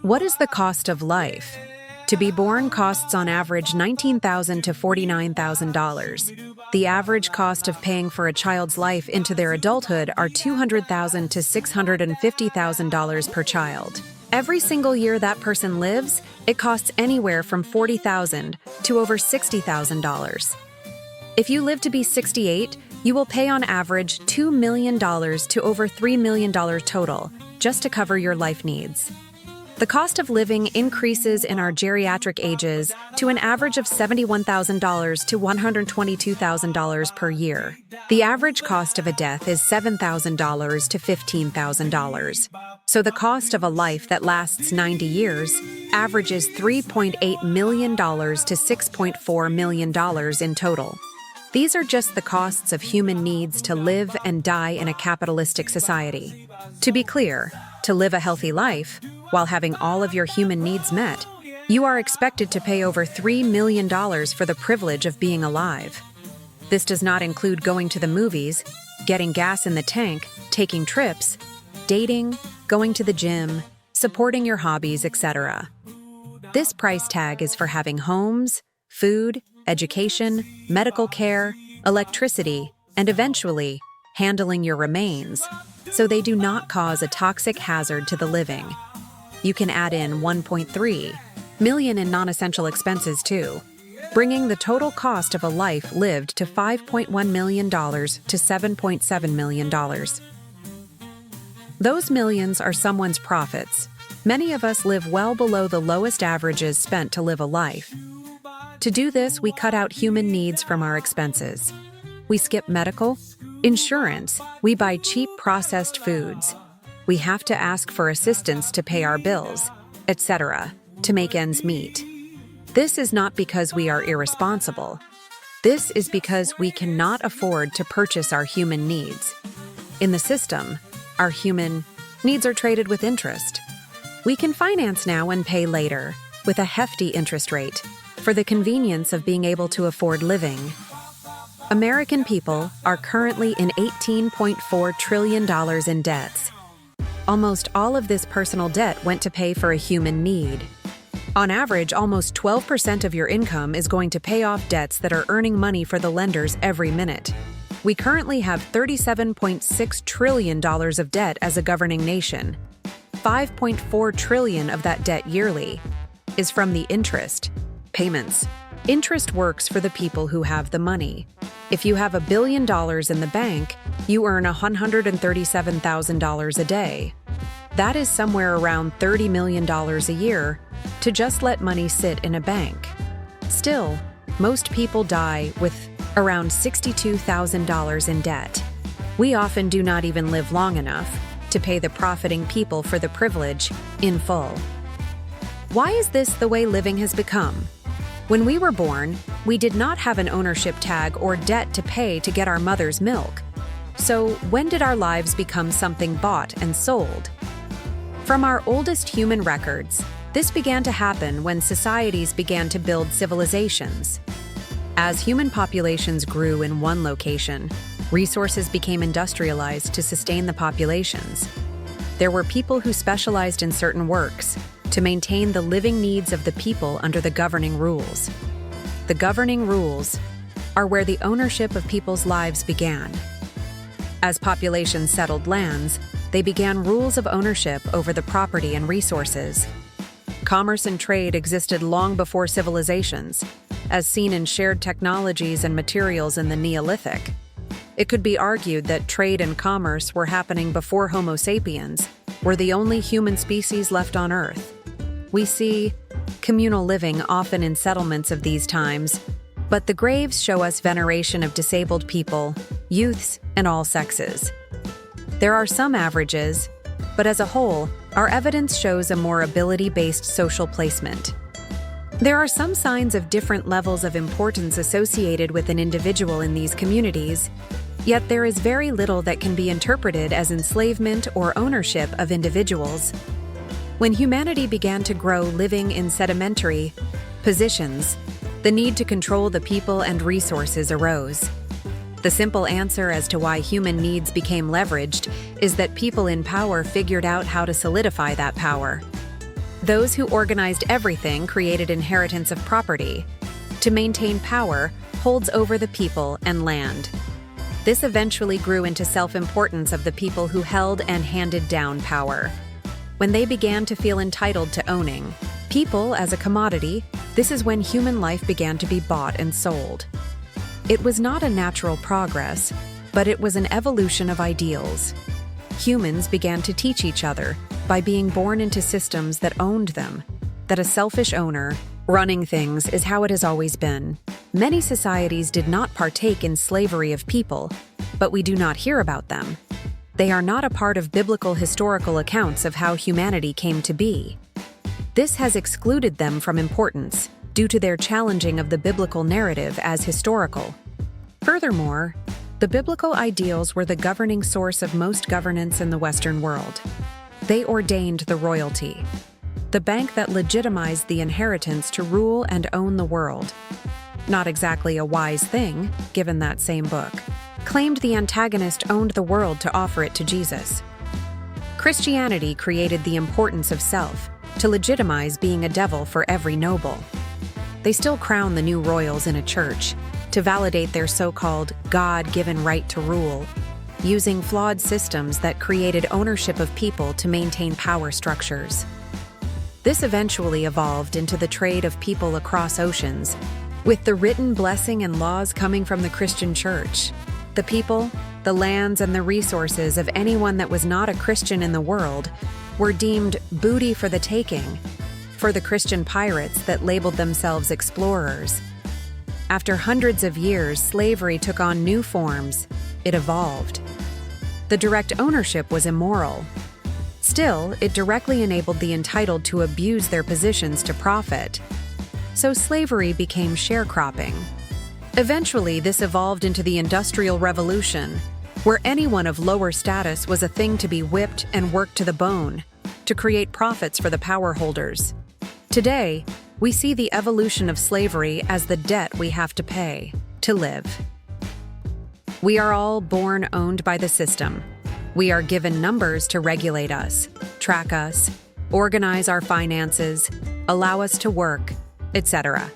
What is the cost of life? To be born costs on average $19,000 to $49,000. The average cost of paying for a child's life into their adulthood are $200,000 to $650,000 per child. Every single year that person lives, it costs anywhere from $40,000 to over $60,000. If you live to be 68, you will pay on average $2 million to over $3 million total just to cover your life needs. The cost of living increases in our geriatric ages to an average of $71,000 to $122,000 per year. The average cost of a death is $7,000 to $15,000. So the cost of a life that lasts 90 years averages $3.8 million to $6.4 million in total. These are just the costs of human needs to live and die in a capitalistic society. To be clear, to live a healthy life, while having all of your human needs met, you are expected to pay over $3 million for the privilege of being alive. This does not include going to the movies, getting gas in the tank, taking trips, dating, going to the gym, supporting your hobbies, etc. This price tag is for having homes, food, education, medical care, electricity, and eventually, handling your remains, so they do not cause a toxic hazard to the living. You can add in $1.3 million in non-essential expenses too, bringing the total cost of a life lived to $5.1 million to $7.7 million. Those millions are someone's profits. Many of us live well below the lowest averages spent to live a life. To do this, we cut out human needs from our expenses. We skip medical, insurance, we buy cheap processed foods. We have to ask for assistance to pay our bills, etc., to make ends meet. This is not because we are irresponsible. This is because we cannot afford to purchase our human needs. In the system, our human needs are traded with interest. We can finance now and pay later, with a hefty interest rate, for the convenience of being able to afford living. American people are currently in $18.4 trillion in debts. Almost all of this personal debt went to pay for a human need. On average, almost 12% of your income is going to pay off debts that are earning money for the lenders every minute. We currently have $37.6 trillion of debt as a governing nation. $5.4 trillion of that debt yearly is from the interest payments. Interest works for the people who have the money. If you have $1 billion in the bank, you earn $137,000 a day. That is somewhere around $30 million a year to just let money sit in a bank. Still, most people die with around $62,000 in debt. We often do not even live long enough to pay the profiting people for the privilege in full. Why is this the way living has become? When we were born, we did not have an ownership tag or debt to pay to get our mother's milk. So when did our lives become something bought and sold? From our oldest human records, this began to happen when societies began to build civilizations. As human populations grew in one location, resources became industrialized to sustain the populations. There were people who specialized in certain works to maintain the living needs of the people under the governing rules. The governing rules are where the ownership of people's lives began. As populations settled lands, they began rules of ownership over the property and resources. Commerce and trade existed long before civilizations, as seen in shared technologies and materials in the Neolithic. It could be argued that trade and commerce were happening before Homo sapiens were the only human species left on Earth. We see communal living often in settlements of these times, but the graves show us veneration of disabled people, youths, and all sexes. There are some averages, but as a whole, our evidence shows a more ability-based social placement. There are some signs of different levels of importance associated with an individual in these communities, yet there is very little that can be interpreted as enslavement or ownership of individuals. When humanity began to grow living in sedimentary positions, the need to control the people and resources arose. The simple answer as to why human needs became leveraged is that people in power figured out how to solidify that power. Those who organized everything created inheritance of property. To maintain power, holds over the people and land. This eventually grew into self-importance of the people who held and handed down power. When they began to feel entitled to owning people as a commodity, this is when human life began to be bought and sold. It was not a natural progress, but it was an evolution of ideals. Humans began to teach each other by being born into systems that owned them, that a selfish owner running things is how it has always been. Many societies did not partake in slavery of people, but we do not hear about them. They are not a part of biblical historical accounts of how humanity came to be. This has excluded them from importance due to their challenging of the biblical narrative as historical. Furthermore, the biblical ideals were the governing source of most governance in the Western world. They ordained the royalty, the bank that legitimized the inheritance to rule and own the world. Not exactly a wise thing, given that same book. Claimed the antagonist owned the world to offer it to Jesus. Christianity created the importance of self to legitimize being a devil for every noble. They still crown the new royals in a church to validate their so-called God-given right to rule, using flawed systems that created ownership of people to maintain power structures. This eventually evolved into the trade of people across oceans, with the written blessing and laws coming from the Christian church. The people, the lands, and the resources of anyone that was not a Christian in the world were deemed booty for the taking, for the Christian pirates that labeled themselves explorers. After hundreds of years, slavery took on new forms. It evolved. The direct ownership was immoral. Still, it directly enabled the entitled to abuse their positions to profit. So slavery became sharecropping. Eventually, this evolved into the Industrial Revolution, where anyone of lower status was a thing to be whipped and worked to the bone, to create profits for the power holders. Today, we see the evolution of slavery as the debt we have to pay to live. We are all born owned by the system. We are given numbers to regulate us, track us, organize our finances, allow us to work, etc.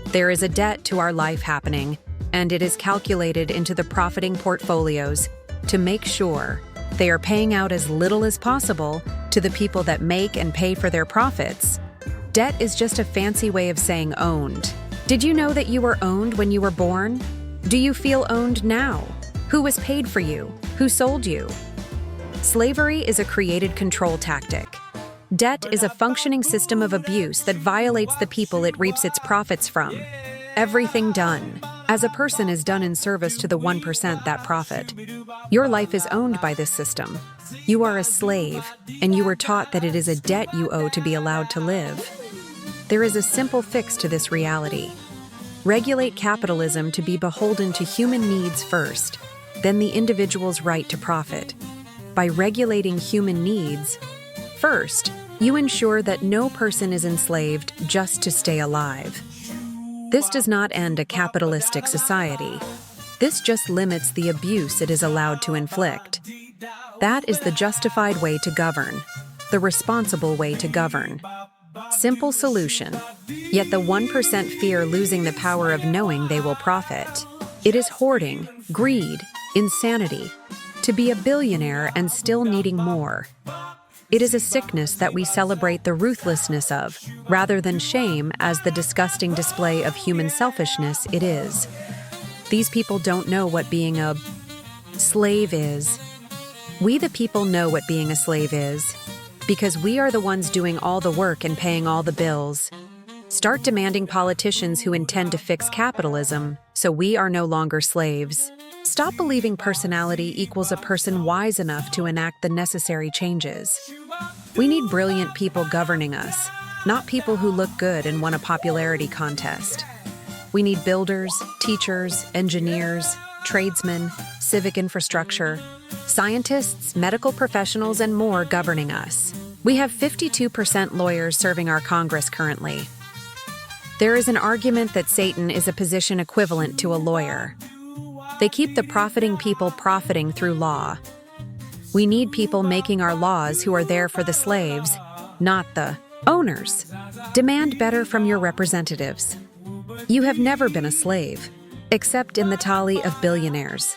There is a debt to our life happening, and it is calculated into the profiting portfolios to make sure they are paying out as little as possible to the people that make and pay for their profits. Debt is just a fancy way of saying owned. Did you know that you were owned when you were born? Do you feel owned now? Who was paid for you? Who sold you? Slavery is a created control tactic. Debt is a functioning system of abuse that violates the people it reaps its profits from. Everything done as a person is done in service to the 1% that profit. Your life is owned by this system. You are a slave, and you were taught that it is a debt you owe to be allowed to live. There is a simple fix to this reality. Regulate capitalism to be beholden to human needs first, then the individual's right to profit. By regulating human needs, first, you ensure that no person is enslaved just to stay alive. This does not end a capitalistic society. This just limits the abuse it is allowed to inflict. That is the justified way to govern, the responsible way to govern. Simple solution, yet the 1% fear losing the power of knowing they will profit. It is hoarding, greed, insanity, to be a billionaire and still needing more. It is a sickness that we celebrate the ruthlessness of, rather than shame as the disgusting display of human selfishness it is. These people don't know what being a slave is. We the people know what being a slave is, because we are the ones doing all the work and paying all the bills. Start demanding politicians who intend to fix capitalism, so we are no longer slaves. Stop believing personality equals a person wise enough to enact the necessary changes. We need brilliant people governing us, not people who look good and won a popularity contest. We need builders, teachers, engineers, tradesmen, civic infrastructure, scientists, medical professionals, and more governing us. We have 52% lawyers serving our Congress currently. There is an argument that Satan is a position equivalent to a lawyer. They keep the profiting people profiting through law. We need people making our laws who are there for the slaves, not the owners. Demand better from your representatives. You have never been a slave, except in the tally of billionaires.